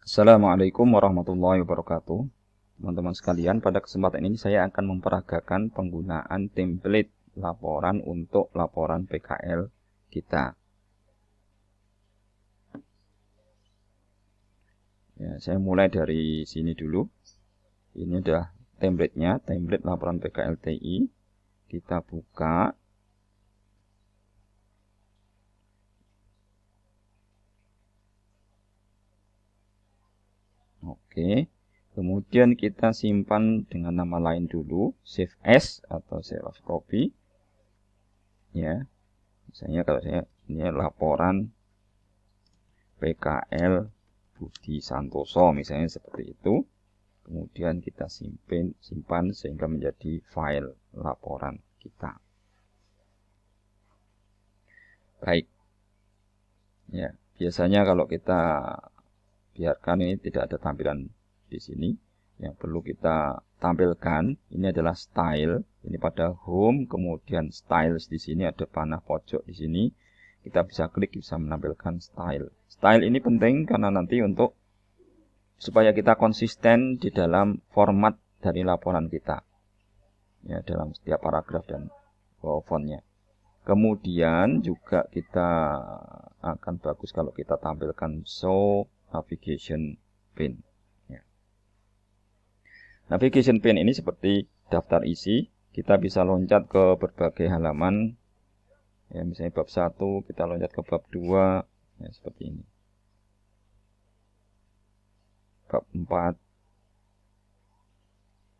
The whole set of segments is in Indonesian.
Assalamualaikum warahmatullahi wabarakatuh. Teman-teman sekalian, pada kesempatan ini saya akan memperagakan penggunaan template laporan untuk laporan PKL kita. Ya, saya mulai dari sini dulu. Ini adalah template-nya, template laporan PKL TI. Kita buka. Oke. Kemudian kita simpan dengan nama lain dulu, save as atau save as copy. Ya, misalnya kalau saya ini laporan PKL Budi Santoso misalnya seperti itu. Kemudian kita simpan sehingga menjadi file laporan kita. Baik. Ya, biasanya kalau kita biarkan ini tidak ada tampilan di sini. Yang perlu kita tampilkan ini adalah style. Ini pada home, kemudian styles di sini ada panah pojok di sini. Kita bisa klik, bisa menampilkan style. Style ini penting karena nanti untuk supaya kita konsisten di dalam format dari laporan kita. Ya, dalam setiap paragraf dan fontnya. Kemudian juga kita akan bagus kalau kita tampilkan show navigation pane. Ya. Navigation pane ini seperti daftar isi. Kita bisa loncat ke berbagai halaman. Ya, misalnya bab 1, kita loncat ke bab 2. Ya, seperti ini. Bab 4.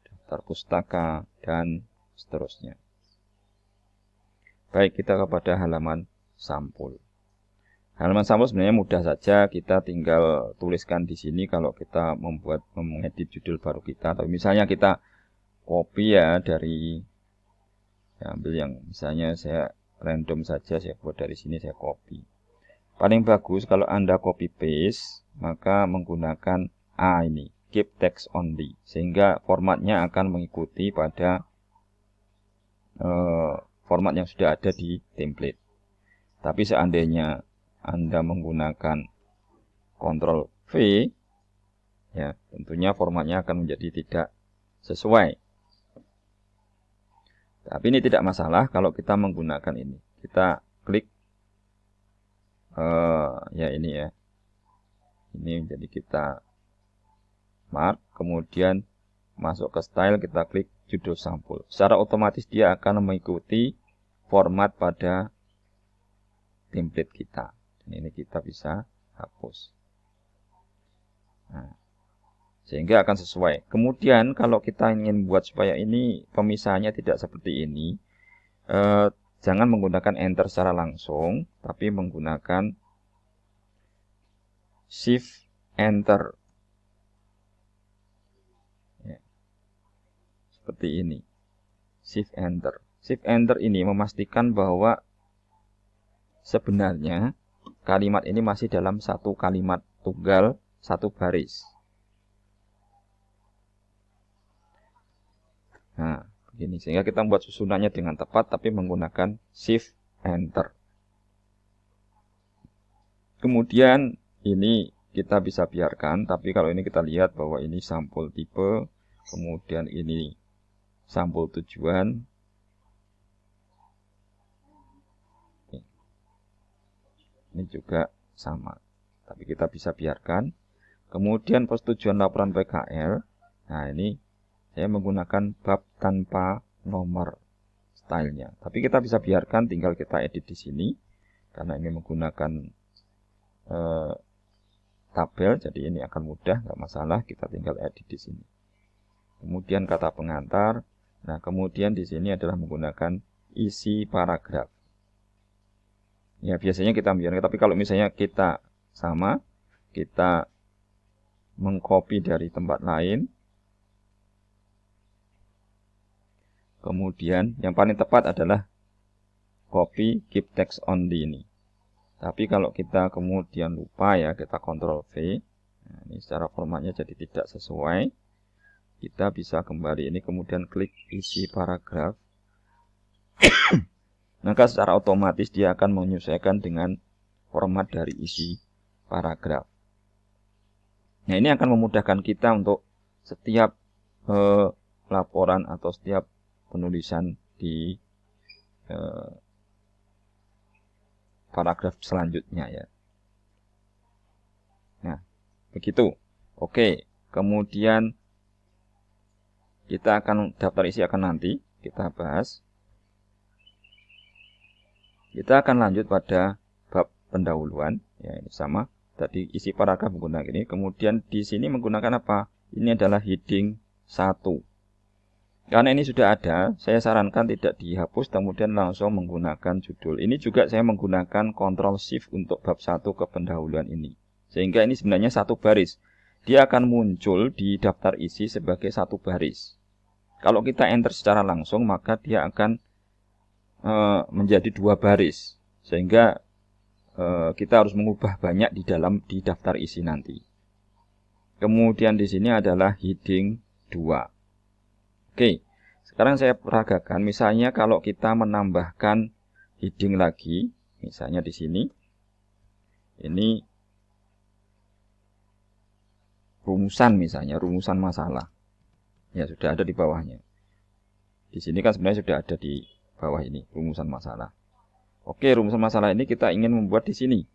Daftar pustaka, dan seterusnya. Baik, kita kepada halaman sampul. Halaman sampul sebenarnya mudah saja, kita tinggal tuliskan di sini kalau kita mengedit judul baru kita. Tapi misalnya kita copy ya dari, ya ambil yang misalnya saya random saja, saya buat dari sini, saya copy. Paling bagus kalau Anda copy paste, maka menggunakan ini, keep text only, sehingga formatnya akan mengikuti pada format yang sudah ada di template. Tapi seandainya Anda menggunakan Ctrl V, ya tentunya formatnya akan menjadi tidak sesuai. Tapi ini tidak masalah kalau kita menggunakan ini. Kita klik, ya ini ya. Ini jadi kita mark, kemudian masuk ke style, kita klik judul sampul. Secara otomatis dia akan mengikuti format pada template kita. Dan ini kita bisa hapus. Nah, sehingga akan sesuai. Kemudian kalau kita ingin buat supaya ini pemisahannya tidak seperti ini, jangan menggunakan enter secara langsung, tapi menggunakan shift enter. Ya, seperti ini. Shift enter. Shift enter ini memastikan bahwa sebenarnya kalimat ini masih dalam satu kalimat tunggal, satu baris. Nah, begini. Sehingga kita membuat susunannya dengan tepat, tapi menggunakan shift enter. Kemudian ini kita bisa biarkan, tapi kalau ini kita lihat bahwa ini sampul tipe, kemudian ini sampul tujuan. Ini juga sama, tapi kita bisa biarkan. Kemudian persetujuan laporan PKL. Nah, ini saya menggunakan bab tanpa nomor stylenya. Tapi kita bisa biarkan, tinggal kita edit di sini. Karena ini menggunakan tabel, jadi ini akan mudah, nggak masalah. Kita tinggal edit di sini. Kemudian kata pengantar. Nah, kemudian di sini adalah menggunakan isi paragraf. Ya, biasanya kita biarkan. Tapi kalau misalnya kita sama, kita mengcopy dari tempat lain. Kemudian yang paling tepat adalah copy keep text only ini. Tapi kalau kita kemudian lupa ya, kita Ctrl V. Nah, ini secara formatnya jadi tidak sesuai. Kita bisa kembali ini, kemudian klik isi paragraf. Maka secara otomatis dia akan menyesuaikan dengan format dari isi paragraf. Nah, ini akan memudahkan kita untuk setiap laporan atau setiap penulisan di paragraf selanjutnya ya. Nah, begitu. Oke, kemudian kita akan daftar isi akan nanti kita bahas. Kita akan lanjut pada bab pendahuluan. Ya, ini sama. Tadi isi paragraf menggunakan ini. Kemudian di sini menggunakan apa? Ini adalah heading 1. Karena ini sudah ada, saya sarankan tidak dihapus kemudian langsung menggunakan judul. Ini juga saya menggunakan Ctrl Shift untuk bab 1 ke pendahuluan ini. Sehingga ini sebenarnya satu baris. Dia akan muncul di daftar isi sebagai satu baris. Kalau kita enter secara langsung, maka dia akan menjadi dua baris. Sehingga kita harus mengubah banyak di daftar isi nanti. Kemudian di sini adalah heading 2. Oke, sekarang saya peragakan. Misalnya kalau kita menambahkan heading lagi, misalnya di sini, ini rumusan misalnya, rumusan masalah. Ya, sudah ada di bawahnya. Di sini kan sebenarnya sudah ada di bawah ini, rumusan masalah. Oke, rumusan masalah ini kita ingin membuat di sini.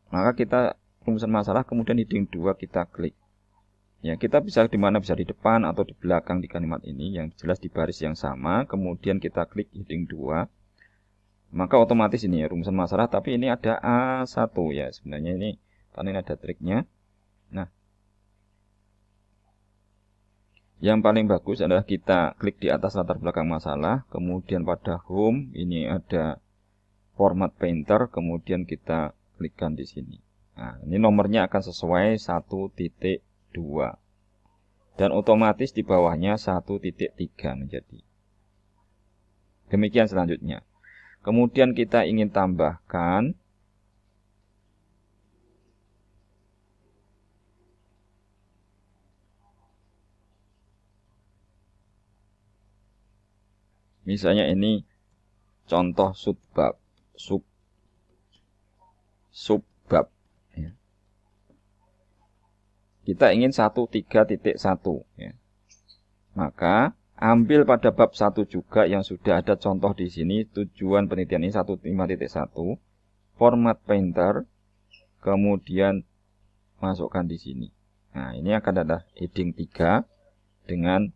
Maka kita rumusan masalah, kemudian heading 2 kita klik. Ya, kita bisa di mana, bisa di depan atau di belakang di kalimat ini, yang jelas di baris yang sama. Kemudian kita klik heading 2. Maka otomatis ini ya rumusan masalah, tapi ini ada A1 ya. Sebenarnya ini karena ini ada triknya. Nah, yang paling bagus adalah kita klik di atas latar belakang masalah, kemudian pada home ini ada format painter, kemudian kita klikkan di sini. Nah, ini nomornya akan sesuai 1.2 dan otomatis di bawahnya 1.3 menjadi. Demikian selanjutnya. Kemudian kita ingin tambahkan misalnya ini contoh subbab ya. Kita ingin 1.3.1 ya. Maka ambil pada bab 1 juga yang sudah ada contoh di sini, tujuan penelitian ini 1.5.1, format painter, kemudian masukkan di sini. Nah, ini akan ada heading 3 dengan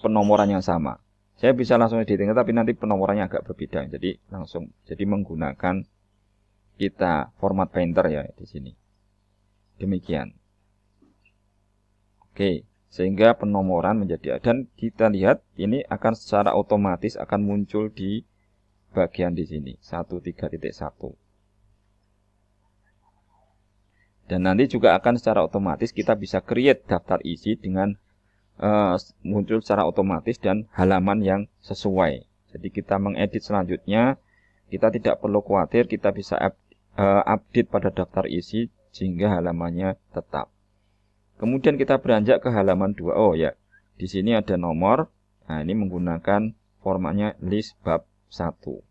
penomoran yang sama. Saya bisa langsung editing, tapi nanti penomorannya agak berbeda. Jadi menggunakan kita format painter ya di sini. Demikian. Oke, sehingga penomoran menjadi, dan kita lihat ini akan secara otomatis akan muncul di bagian di sini 1.3.1. Dan nanti juga akan secara otomatis kita bisa create daftar isi dengan muncul secara otomatis dan halaman yang sesuai. Jadi kita mengedit selanjutnya, kita tidak perlu khawatir, kita bisa update pada daftar isi sehingga halamannya tetap. Kemudian kita beranjak ke halaman 2. Oh ya, di sini ada nomor. Nah, ini menggunakan formatnya list bab 1.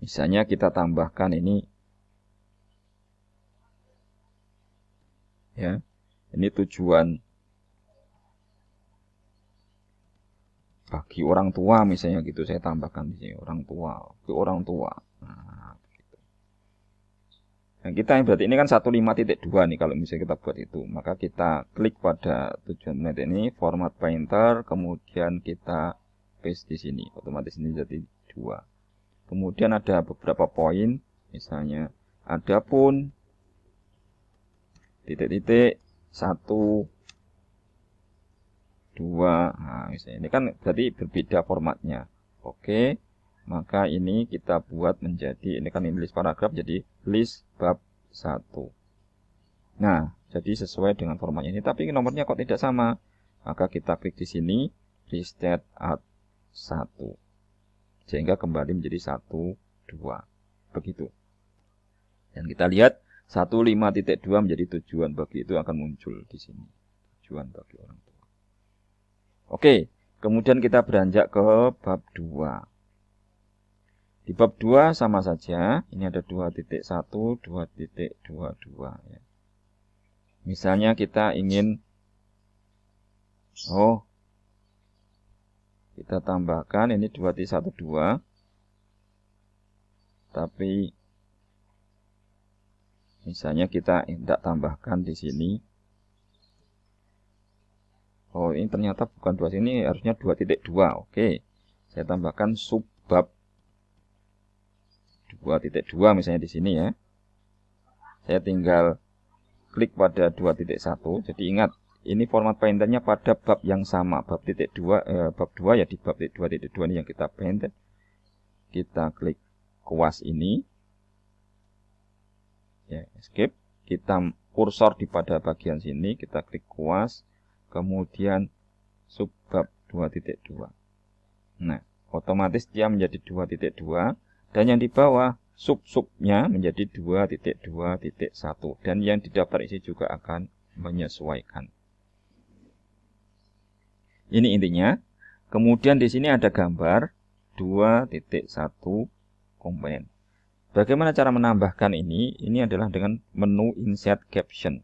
Misalnya kita tambahkan ini ya. Ini tujuan bagi orang tua misalnya gitu, saya tambahkan di sini orang tua, ke orang tua. Nah, gitu. Nah, kita berarti ini kan 1.5.2 nih kalau misalnya kita buat itu. Maka kita klik pada tujuan menit ini, format painter, kemudian kita paste di sini. Otomatis ini jadi 2. Kemudian ada beberapa poin, misalnya adapun titik-titik 1 2. Nah, misalnya ini kan berarti berbeda formatnya. Oke. Maka ini kita buat menjadi, ini kan ini list paragraf, jadi list bab 1. Nah, jadi sesuai dengan formatnya ini, tapi nomornya kok tidak sama. Maka kita klik di sini, restate at 1. Sehingga kembali menjadi 1, 2. Begitu. Dan kita lihat 1.5.2 menjadi tujuan bagi itu akan muncul di sini. Tujuan bagi orang tua. Oke, kemudian kita beranjak ke bab 2. Di bab 2 sama saja, ini ada 2.1, 2.22 ya. Misalnya kita ingin kita tambahkan ini 2.12, tapi misalnya kita tidak tambahkan di sini. Ini ternyata bukan 2 sini, harusnya 2.2. Oke. Saya tambahkan subbab 2.2 misalnya di sini ya. Saya tinggal klik pada 2.1. Jadi ingat, ini format painternya pada bab yang sama, bab 2, bab 2 ya, di bab 2.2 ini yang kita paint. Kita klik kuas ini. Ya, escape. Kita kursor di pada bagian sini, kita klik kuas, kemudian subbab 2.2. Nah, otomatis dia menjadi 2.2 dan yang di bawah sub-subnya menjadi 2.2.1 dan yang di daftar isi juga akan menyesuaikan. Ini intinya. Kemudian di sini ada gambar 2.1 komponen. Bagaimana cara menambahkan ini? Ini adalah dengan menu insert caption.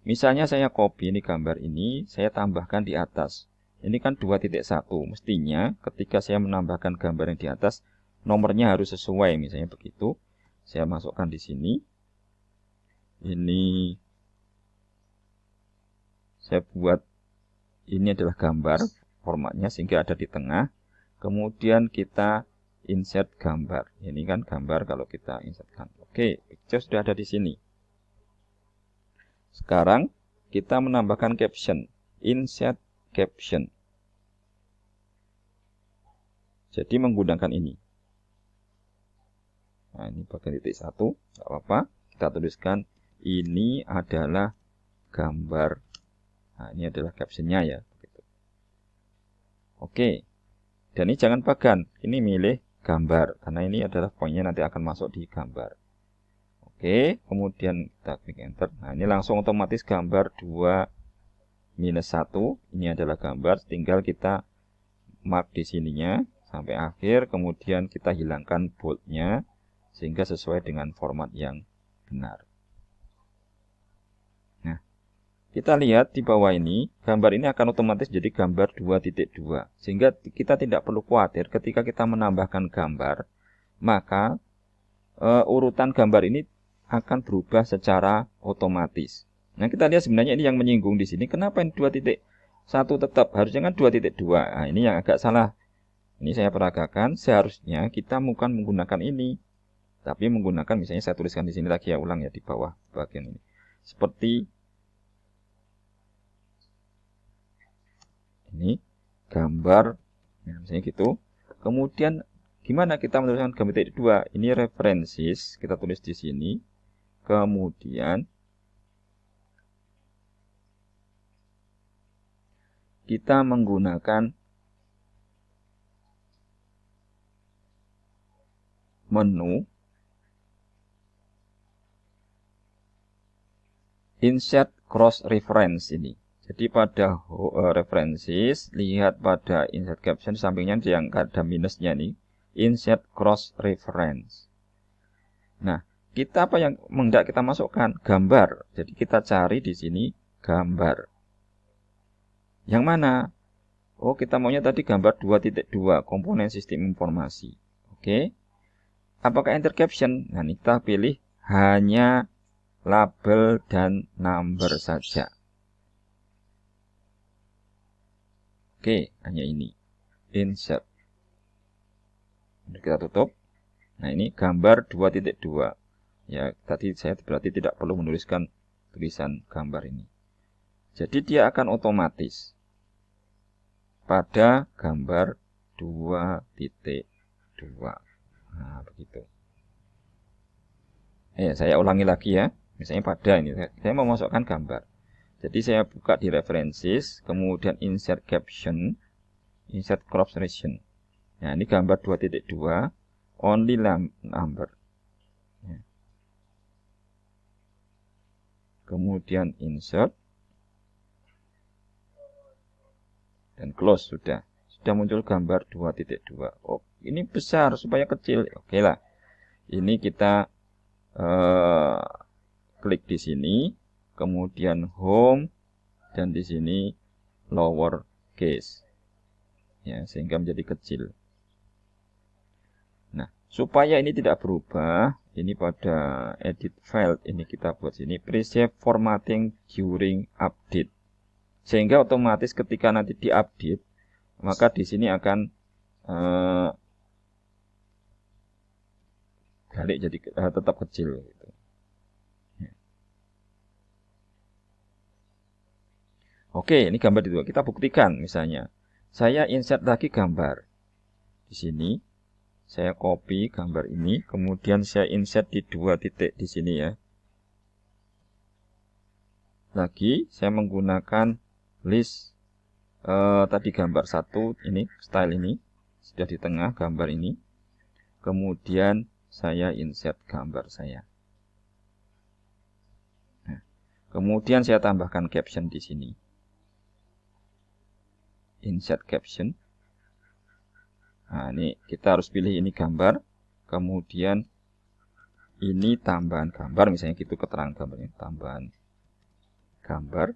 Misalnya saya copy ini gambar ini, saya tambahkan di atas. Ini kan 2.1. Mestinya ketika saya menambahkan gambar yang di atas, nomornya harus sesuai. Misalnya begitu. Saya masukkan di sini. Ini saya buat, ini adalah gambar formatnya sehingga ada di tengah. Kemudian kita insert gambar. Ini kan gambar kalau kita insertkan. Oke, picture sudah ada di sini. Sekarang kita menambahkan caption. Insert caption. Jadi menggunakan ini. Nah, ini bagian titik 1. Tidak apa-apa. Kita tuliskan ini adalah gambar. Nah, ini adalah captionnya ya. Oke. Dan ini jangan pagan. Ini milih gambar. Karena ini adalah poinnya nanti akan masuk di gambar. Oke. Kemudian kita klik enter. Nah, ini langsung otomatis gambar 2-1. Ini adalah gambar. Tinggal kita mark di sininya sampai akhir. Kemudian kita hilangkan boldnya. Sehingga sesuai dengan format yang benar. Nah, kita lihat di bawah ini, gambar ini akan otomatis jadi gambar 2.2. Sehingga kita tidak perlu khawatir ketika kita menambahkan gambar, maka urutan gambar ini akan berubah secara otomatis. Nah, kita lihat sebenarnya ini yang menyinggung di sini. Kenapa ini 2.1 tetap? Harusnya kan 2.2. Nah, ini yang agak salah. Ini saya peragakan. Seharusnya kita bukan menggunakan ini, tapi menggunakan, misalnya saya tuliskan di sini lagi ya, ulang ya di bawah bagian ini. Seperti ini gambar, nah, misalnya gitu. Kemudian gimana kita menuliskan gambar titik 2? Ini references, kita tulis di sini. Kemudian kita menggunakan menu insert cross reference ini. Jadi pada references, lihat pada insert caption sampingnya yang ada minusnya nih, insert cross reference. Nah, kita apa yang hendak kita masukkan? Gambar. Jadi kita cari di sini gambar. Yang mana? Oh, kita maunya tadi gambar 2.2, komponen sistem informasi. Oke. Apakah enter caption? Nah, kita pilih hanya label dan number saja. Oke, hanya ini. Insert. Kita tutup. Nah, ini gambar 2.2. Ya, tadi saya berarti tidak perlu menuliskan tulisan gambar ini. Jadi dia akan otomatis pada gambar 2.2. Nah, begitu. Saya ulangi lagi ya. Misalnya pada ini, saya mau masukkan gambar. Jadi saya buka di references, kemudian insert caption, insert cross region. Nah, ini gambar 2.2, only number. Ya. Kemudian insert, dan close sudah. Sudah muncul gambar 2.2. Oh, ini besar supaya kecil. Oke lah. Ini kita klik di sini, kemudian home, dan di sini lower case. Ya, sehingga menjadi kecil. Nah, supaya ini tidak berubah, ini pada edit file ini kita buat sini preserve formatting during update. Sehingga otomatis ketika nanti diupdate, maka di sini akan balik jadi tetap kecil gitu. Oke, ini gambar itu. Kita buktikan misalnya. Saya insert lagi gambar. Di sini saya copy gambar ini, kemudian saya insert di 2 titik di sini ya. Lagi saya menggunakan list tadi gambar 1 ini, style ini sudah di tengah gambar ini. Kemudian saya insert gambar saya. Nah, kemudian saya tambahkan caption di sini. Insert caption. Nah, ini kita harus pilih ini gambar, kemudian ini tambahan gambar, misalnya gitu keterangan gambarnya, tambahan gambar,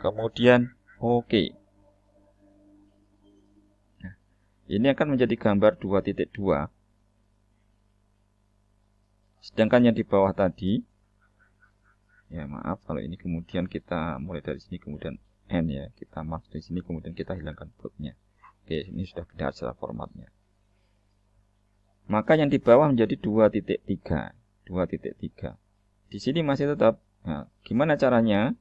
kemudian oke. Nah, ini akan menjadi gambar 2.2. Sedangkan yang di bawah tadi, ya maaf kalau ini kemudian kita mulai dari sini kemudian N ya, kita mark di sini kemudian kita hilangkan boldnya. Oke, ini sudah benar secara formatnya. Maka yang di bawah menjadi 2.3. 2.3. Di sini masih tetap. Nah, gimana caranya?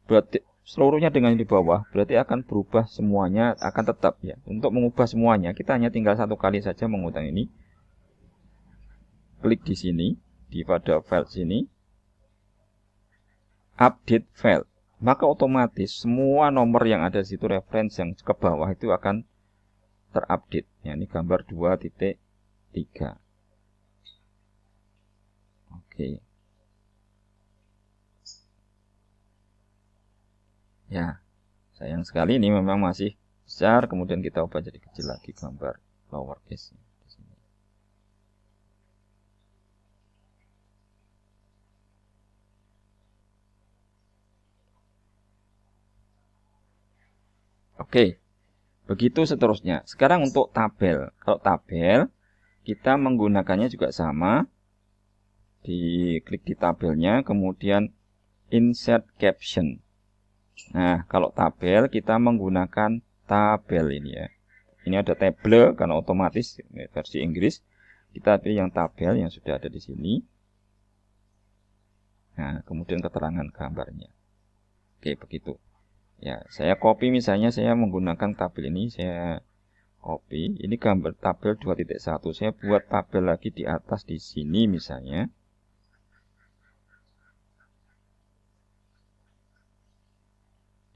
Berarti seluruhnya dengan yang di bawah berarti akan berubah semuanya, akan tetap ya. Untuk mengubah semuanya, kita hanya tinggal 1 kali saja mengulang ini. Klik di sini, di pada file sini. Update file. Maka otomatis semua nomor yang ada di situ reference yang ke bawah itu akan terupdate. Ya, ini gambar 2.3. Oke. Ya, sayang sekali ini memang masih besar, kemudian kita ubah jadi kecil lagi gambar lowercase. Oke, begitu seterusnya. Sekarang untuk tabel. Kalau tabel, kita menggunakannya juga sama. Diklik di tabelnya, kemudian insert caption. Nah, kalau tabel, kita menggunakan tabel ini ya. Ini ada table, karena otomatis versi Inggris. Kita pilih yang tabel yang sudah ada di sini. Nah, kemudian keterangan gambarnya. Oke, begitu. Ya, saya copy misalnya saya menggunakan tabel ini, saya copy. Ini gambar tabel 2.1. Saya buat tabel lagi di atas di sini misalnya.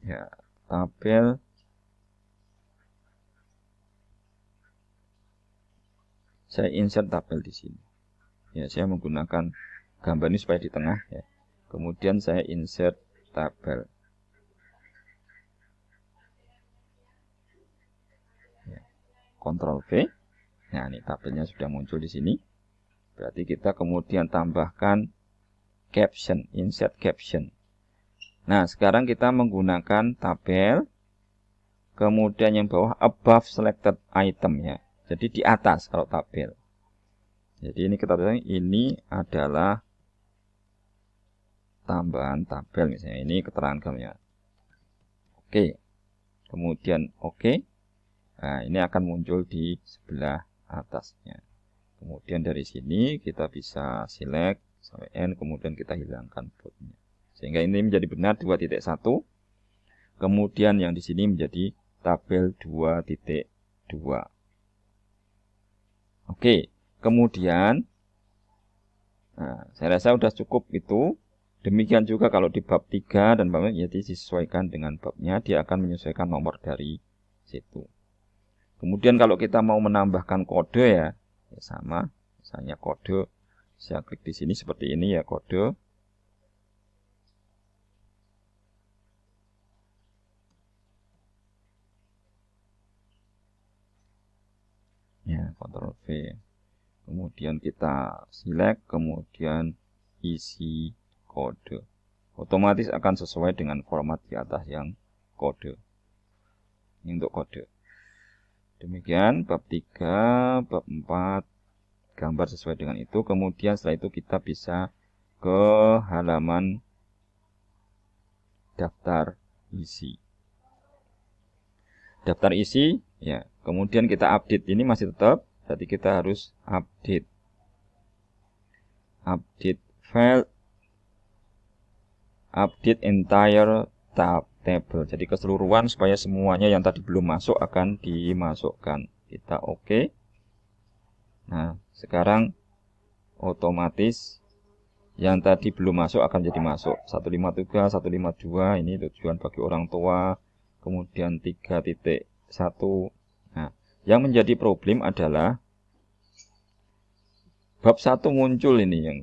Ya, tabel saya insert tabel di sini. Ya, saya menggunakan gambar ini supaya di tengah ya. Kemudian saya insert tabel. Ctrl V. Nah, ini tabelnya sudah muncul di sini. Berarti kita kemudian tambahkan caption, insert caption. Nah, sekarang kita menggunakan tabel, kemudian yang bawah above selected item ya. Jadi di atas kalau tabel. Jadi ini kita lihat ini adalah tambahan tabel misalnya. Ini keterangan gambarnya. Oke. Kemudian oke. Nah, ini akan muncul di sebelah atasnya. Kemudian dari sini kita bisa select sampai N, kemudian kita hilangkan boldnya. Sehingga ini menjadi benar 2.1. Kemudian yang di sini menjadi tabel 2.2. Oke, kemudian nah, saya rasa sudah cukup itu. Demikian juga kalau di bab 3 dan bab ya disesuaikan dengan babnya, dia akan menyesuaikan nomor dari situ. Kemudian kalau kita mau menambahkan kode ya sama, misalnya kode, saya klik di sini seperti ini ya kode. Ya, Ctrl V. Kemudian kita select, kemudian isi kode. Otomatis akan sesuai dengan format di atas yang kode. Ini untuk kode. Demikian bab 3, bab 4, gambar sesuai dengan itu. Kemudian setelah itu kita bisa ke halaman daftar isi. Daftar isi, ya. Kemudian kita update, ini masih tetap, jadi kita harus update. Update file, update entire table. Jadi keseluruhan supaya semuanya yang tadi belum masuk akan dimasukkan. Kita oke. Nah, sekarang otomatis yang tadi belum masuk akan jadi masuk. 153, 152 ini tujuan bagi orang tua. Kemudian 3.1. Nah, yang menjadi problem adalah bab 1 muncul ini yang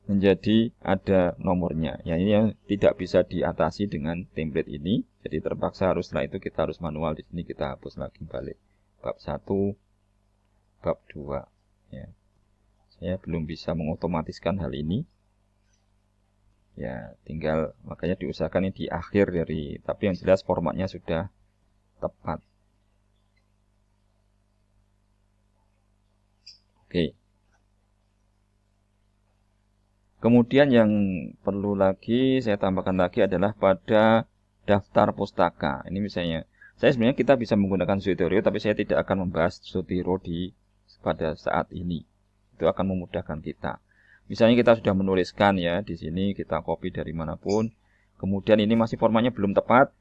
menjadi ada nomornya. Ya, ini yang tidak bisa diatasi dengan template ini. Jadi terpaksa harus setelah itu kita harus manual. Di sini kita hapus lagi balik. Bab 1, bab 2. Ya. Saya belum bisa mengotomatiskan hal ini. Ya, tinggal makanya diusahakan ini di akhir dari, tapi yang jelas formatnya sudah tepat. Oke. Kemudian yang perlu lagi saya tambahkan lagi adalah pada daftar pustaka. Ini misalnya, sebenarnya kita bisa menggunakan Zotero, tapi saya tidak akan membahas Zotero pada saat ini. Itu akan memudahkan kita. Misalnya kita sudah menuliskan ya di sini, kita copy dari manapun. Kemudian ini masih formatnya belum tepat,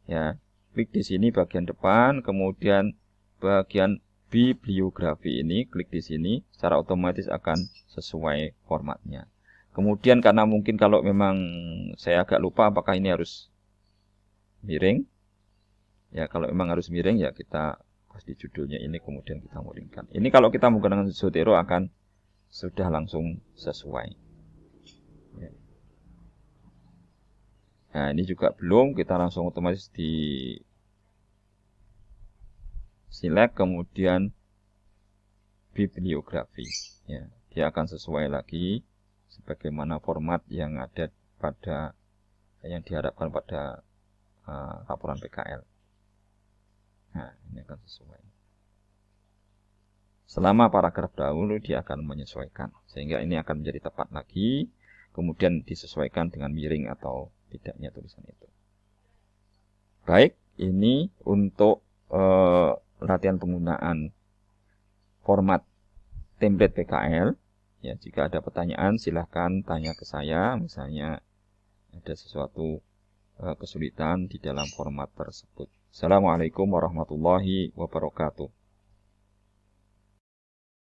ya klik di sini bagian depan, kemudian bagian bibliografi ini klik di sini, secara otomatis akan sesuai formatnya. Kemudian karena mungkin kalau memang saya agak lupa apakah ini harus miring, ya kalau memang harus miring ya kita pas di judulnya ini kemudian kita miringkan. Ini kalau kita menggunakan Zotero akan sudah langsung sesuai. Ya. Nah ini juga belum, kita langsung otomatis di select kemudian bibliografi. Ya, dia akan sesuai lagi sebagaimana format yang ada pada yang diharapkan pada laporan PKL. Nah ini akan sesuai. Selama paragraf dahulu dia akan menyesuaikan, sehingga ini akan menjadi tepat lagi, kemudian disesuaikan dengan miring atau tidaknya tulisan itu. Baik, ini untuk latihan penggunaan format template PKL. Ya, jika ada pertanyaan silahkan tanya ke saya, misalnya ada sesuatu kesulitan di dalam format tersebut. Assalamualaikum warahmatullahi wabarakatuh.